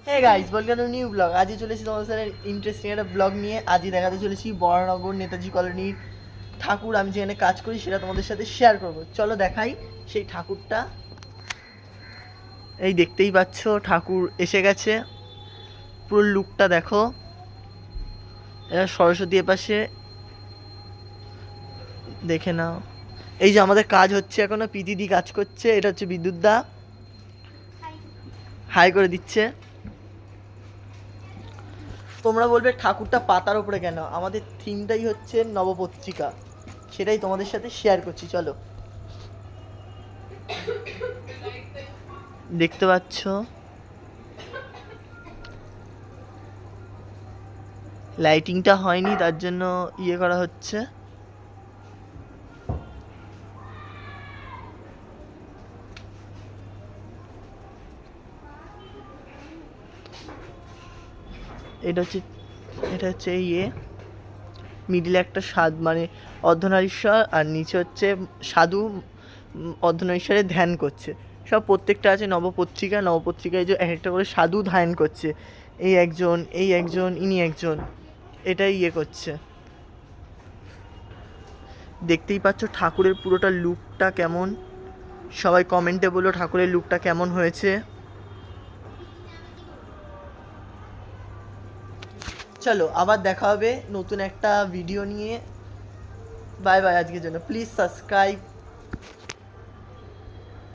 Hey guys, welcome to new blog. আজই চলেছি তোমাদের সাথে ইন্টারেস্টিং একটা ব্লগ নিয়ে। আজই দেখাতে চলেছি বরানগর নেতাজি কলোনির ঠাকুর। আমি যেখানে কাজ করি সেটা তোমাদের সাথে শেয়ার করব। চলো দেখাই সেই ঠাকুরটা। এই দেখতেই পাচ্ছ ঠাকুর এসে গেছে, পুরো লুকটা দেখো। এরা সরস্বতী এপাশে, দেখে নাও। এই যে আমাদের কাজ হচ্ছে এখনো, পিদিদি কাজ করছে। এটা হচ্ছে বিদ্যুৎ দা, হাই করে দিচ্ছে। তোমরা বলবে ঠাকুরটা পাতার উপরে কেন? আমাদের থিমটাই হচ্ছে নবপত্রিকা, সেটাই তোমাদের সাথে শেয়ার করছি। চলো, দেখতে পাচ্ছ লাইটিংটা হয়নি, তার জন্য ইয়ে করা হচ্ছে। এটা হচ্ছে ইয়ে মিডিলে একটা মানে অর্ধনারীশ্বর, আর নিচে হচ্ছে সাধু অর্ধনারীশ্বরে ধ্যান করছে। সব প্রত্যেকটা আছে নবপত্রিকা। নবপত্রিকায় যে এক একটা করে সাধু ধ্যান করছে। এই একজন, এই একজন, ইনি একজন, এটাই ইয়ে করছে। দেখতেই পাচ্ছ ঠাকুরের পুরোটা লুকটা কেমন। সবাই কমেন্টে বলো ঠাকুরের লুকটা কেমন হয়েছে। চলো আবার দেখা হবে নতুন একটা ভিডিও নিয়ে। বাই বাই, আজকের জন্য প্লিজ সাবস্ক্রাইব।